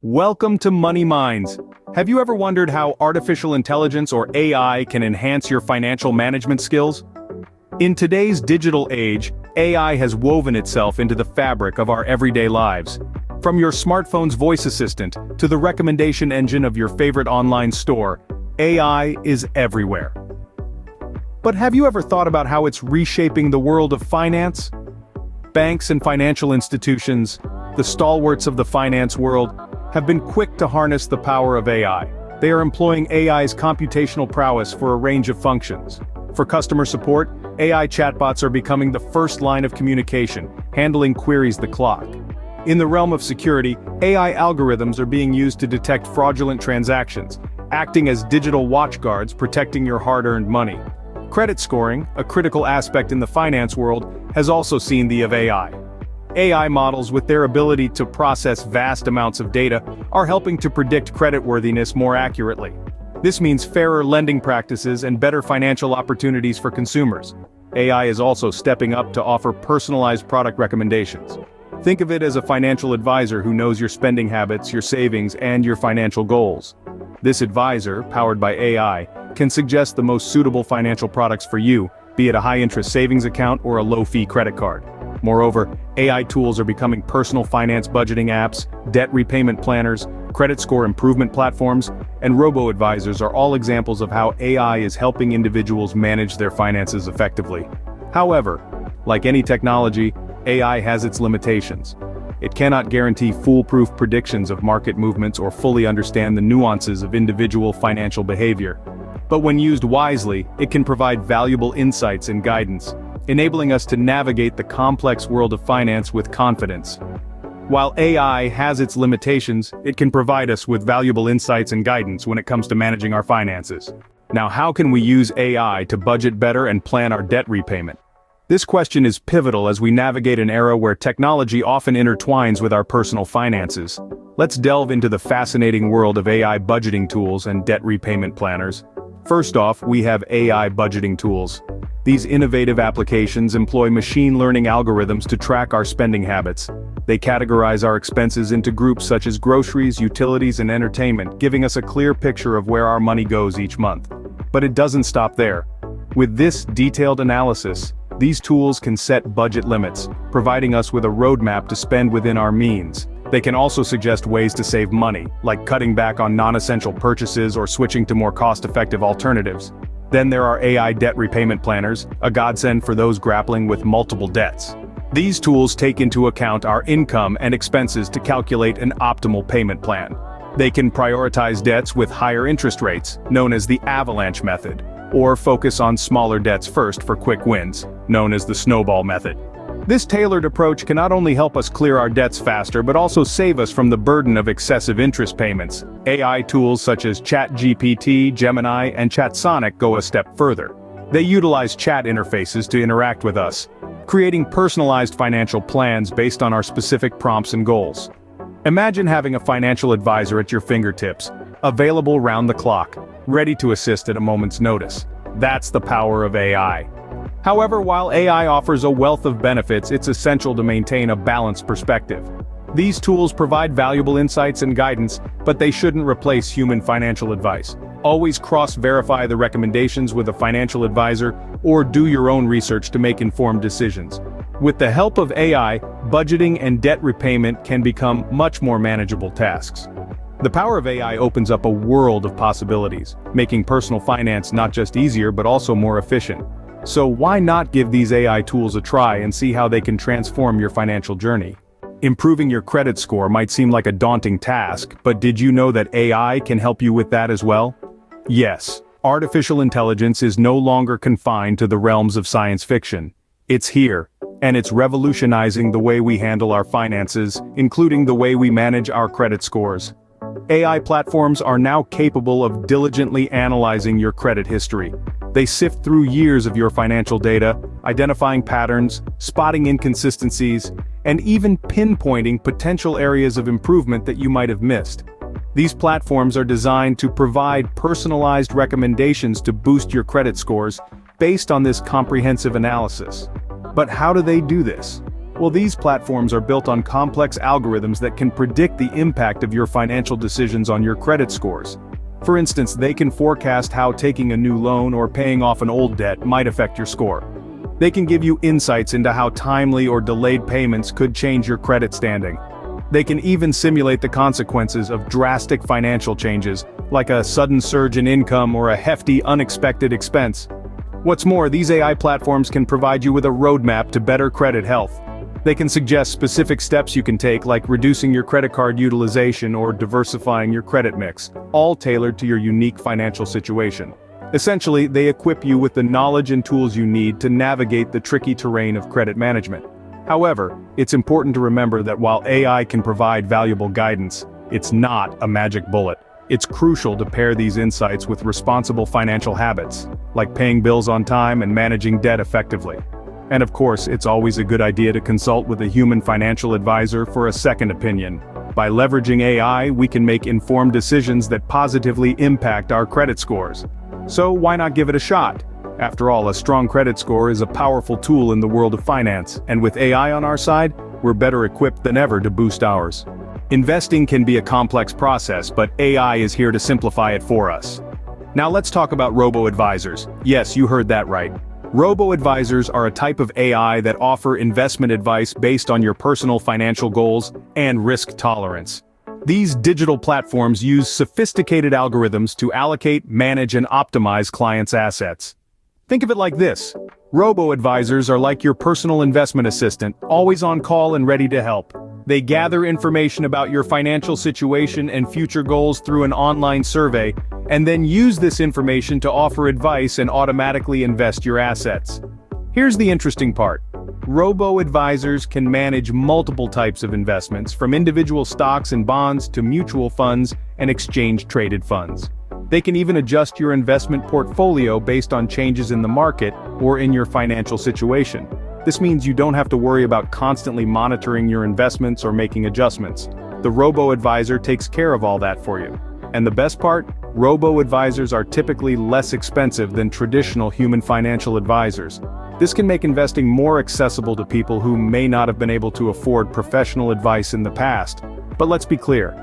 Welcome to Money Minds. Have you ever wondered how artificial intelligence or AI can enhance your financial management skills? In today's digital age, AI has woven itself into the fabric of our everyday lives. From your smartphone's voice assistant to the recommendation engine of your favorite online store, AI is everywhere. But have you ever thought about how it's reshaping the world of finance? Banks and financial institutions, the stalwarts of the finance world, have been quick to harness the power of AI. They are employing AI's computational prowess for a range of functions. For customer support, AI chatbots are becoming the first line of communication, handling queries the clock. In the realm of security, AI algorithms are being used to detect fraudulent transactions, acting as digital watchguards protecting your hard-earned money. Credit scoring, a critical aspect in the finance world, has also seen the use of AI. AI models, with their ability to process vast amounts of data, are helping to predict creditworthiness more accurately. This means fairer lending practices and better financial opportunities for consumers. AI is also stepping up to offer personalized product recommendations. Think of it as a financial advisor who knows your spending habits, your savings, and your financial goals. This advisor, powered by AI, can suggest the most suitable financial products for you, be it a high-interest savings account or a low-fee credit card. Moreover, AI tools are becoming personal finance budgeting apps, debt repayment planners, credit score improvement platforms, and robo-advisors are all examples of how AI is helping individuals manage their finances effectively. However, like any technology, AI has its limitations. It cannot guarantee foolproof predictions of market movements or fully understand the nuances of individual financial behavior. But when used wisely, it can provide valuable insights and guidance, enabling us to navigate the complex world of finance with confidence. While AI has its limitations, it can provide us with valuable insights and guidance when it comes to managing our finances. Now, how can we use AI to budget better and plan our debt repayment? This question is pivotal as we navigate an era where technology often intertwines with our personal finances. Let's delve into the fascinating world of AI budgeting tools and debt repayment planners. First off, we have AI budgeting tools. These innovative applications employ machine learning algorithms to track our spending habits. They categorize our expenses into groups such as groceries, utilities, and entertainment, giving us a clear picture of where our money goes each month. But it doesn't stop there. With this detailed analysis, these tools can set budget limits, providing us with a roadmap to spend within our means. They can also suggest ways to save money, like cutting back on non-essential purchases or switching to more cost-effective alternatives. Then there are AI debt repayment planners, a godsend for those grappling with multiple debts. These tools take into account our income and expenses to calculate an optimal payment plan. They can prioritize debts with higher interest rates, known as the avalanche method, or focus on smaller debts first for quick wins, known as the snowball method. This tailored approach can not only help us clear our debts faster but also save us from the burden of excessive interest payments. AI tools such as ChatGPT, Gemini, and ChatSonic go a step further. They utilize chat interfaces to interact with us, creating personalized financial plans based on our specific prompts and goals. Imagine having a financial advisor at your fingertips, available round the clock, ready to assist at a moment's notice. That's the power of AI. However, while AI offers a wealth of benefits, it's essential to maintain a balanced perspective. These tools provide valuable insights and guidance, but they shouldn't replace human financial advice. Always cross-verify the recommendations with a financial advisor, or do your own research to make informed decisions. With the help of AI, budgeting and debt repayment can become much more manageable tasks. The power of AI opens up a world of possibilities, making personal finance not just easier but also more efficient. So why not give these AI tools a try and see how they can transform your financial journey? Improving your credit score might seem like a daunting task, but did you know that AI can help you with that as well? Yes, artificial intelligence is no longer confined to the realms of science fiction. It's here, and it's revolutionizing the way we handle our finances, including the way we manage our credit scores. AI platforms are now capable of diligently analyzing your credit history. They sift through years of your financial data, identifying patterns, spotting inconsistencies, and even pinpointing potential areas of improvement that you might have missed. These platforms are designed to provide personalized recommendations to boost your credit scores based on this comprehensive analysis. But how do they do this? Well, these platforms are built on complex algorithms that can predict the impact of your financial decisions on your credit scores. For instance, they can forecast how taking a new loan or paying off an old debt might affect your score. They can give you insights into how timely or delayed payments could change your credit standing. They can even simulate the consequences of drastic financial changes, like a sudden surge in income or a hefty unexpected expense. What's more, these AI platforms can provide you with a roadmap to better credit health. They can suggest specific steps you can take, like reducing your credit card utilization or diversifying your credit mix, all tailored to your unique financial situation. Essentially, they equip you with the knowledge and tools you need to navigate the tricky terrain of credit management. However, it's important to remember that while AI can provide valuable guidance, it's not a magic bullet. It's crucial to pair these insights with responsible financial habits, like paying bills on time and managing debt effectively. And of course, it's always a good idea to consult with a human financial advisor for a second opinion. By leveraging AI, we can make informed decisions that positively impact our credit scores. So why not give it a shot? After all, a strong credit score is a powerful tool in the world of finance, and with AI on our side, we're better equipped than ever to boost ours. Investing can be a complex process, but AI is here to simplify it for us. Now let's talk about robo-advisors. Yes, you heard that right. Robo-advisors are a type of AI that offer investment advice based on your personal financial goals and risk tolerance. These digital platforms use sophisticated algorithms to allocate, manage, and optimize clients' assets. Think of it like this. Robo-advisors are like your personal investment assistant, always on call and ready to help. They gather information about your financial situation and future goals through an online survey, and then use this information to offer advice and automatically invest your assets. Here's the interesting part. Robo-advisors can manage multiple types of investments, from individual stocks and bonds to mutual funds and exchange-traded funds. They can even adjust your investment portfolio based on changes in the market or in your financial situation. This means you don't have to worry about constantly monitoring your investments or making adjustments. The robo-advisor takes care of all that for you. And the best part? Robo-advisors are typically less expensive than traditional human financial advisors. This can make investing more accessible to people who may not have been able to afford professional advice in the past. But let's be clear.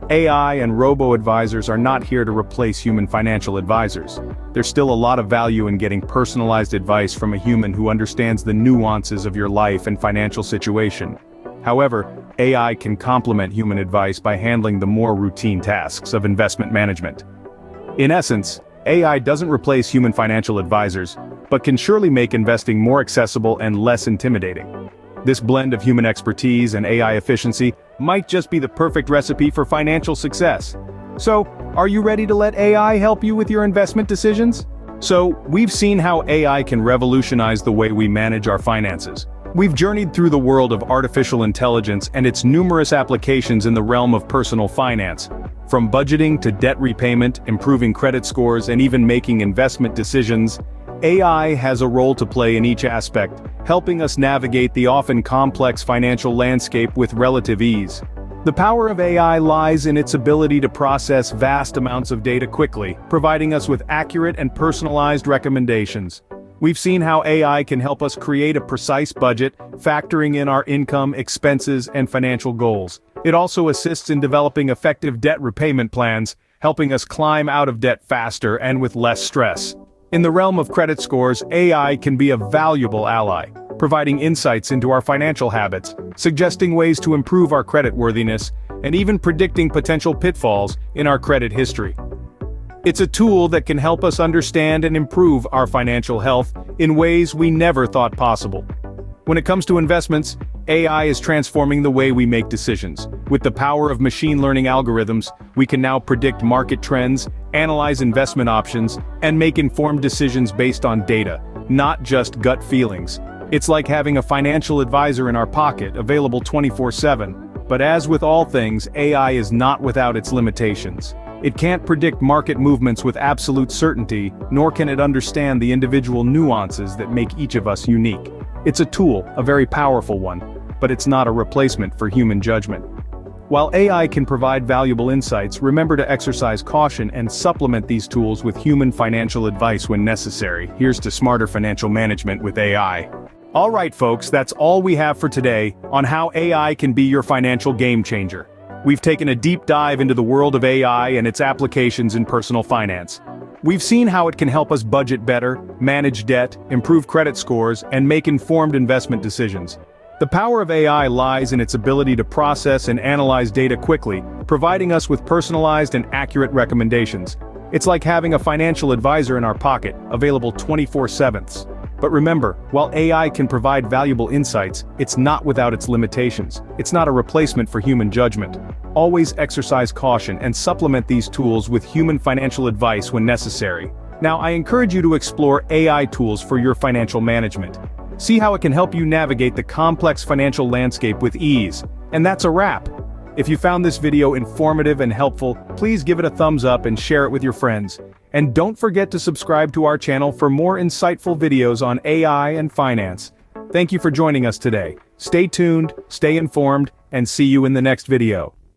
AI and robo-advisors are not here to replace human financial advisors. There's still a lot of value in getting personalized advice from a human who understands the nuances of your life and financial situation. However, AI can complement human advice by handling the more routine tasks of investment management. In essence, AI doesn't replace human financial advisors, but can surely make investing more accessible and less intimidating. This blend of human expertise and AI efficiency might just be the perfect recipe for financial success. So, are you ready to let AI help you with your investment decisions? So, we've seen how AI can revolutionize the way we manage our finances. We've journeyed through the world of artificial intelligence and its numerous applications in the realm of personal finance. From budgeting to debt repayment, improving credit scores, and even making investment decisions, AI has a role to play in each aspect, helping us navigate the often complex financial landscape with relative ease. The power of AI lies in its ability to process vast amounts of data quickly, providing us with accurate and personalized recommendations. We've seen how AI can help us create a precise budget, factoring in our income, expenses, and financial goals. It also assists in developing effective debt repayment plans, helping us climb out of debt faster and with less stress. In the realm of credit scores, AI can be a valuable ally, providing insights into our financial habits, suggesting ways to improve our creditworthiness, and even predicting potential pitfalls in our credit history. It's a tool that can help us understand and improve our financial health in ways we never thought possible. When it comes to investments, AI is transforming the way we make decisions. With the power of machine learning algorithms, we can now predict market trends, analyze investment options, and make informed decisions based on data, not just gut feelings. It's like having a financial advisor in our pocket, available 24/7. But as with all things, AI is not without its limitations. It can't predict market movements with absolute certainty, nor can it understand the individual nuances that make each of us unique. It's a tool, a very powerful one, but it's not a replacement for human judgment. While AI can provide valuable insights, remember to exercise caution and supplement these tools with human financial advice when necessary. Here's to smarter financial management with AI. Alright folks, that's all we have for today on how AI can be your financial game changer. We've taken a deep dive into the world of AI and its applications in personal finance. We've seen how it can help us budget better, manage debt, improve credit scores, and make informed investment decisions. The power of AI lies in its ability to process and analyze data quickly, providing us with personalized and accurate recommendations. It's like having a financial advisor in our pocket, available 24/7. But remember, while AI can provide valuable insights, it's not without its limitations. It's not a replacement for human judgment. Always exercise caution and supplement these tools with human financial advice when necessary. Now, I encourage you to explore AI tools for your financial management. See how it can help you navigate the complex financial landscape with ease. And that's a wrap. If you found this video informative and helpful, please give it a thumbs up and share it with your friends. And don't forget to subscribe to our channel for more insightful videos on AI and finance. Thank you for joining us today. Stay tuned, stay informed, and see you in the next video.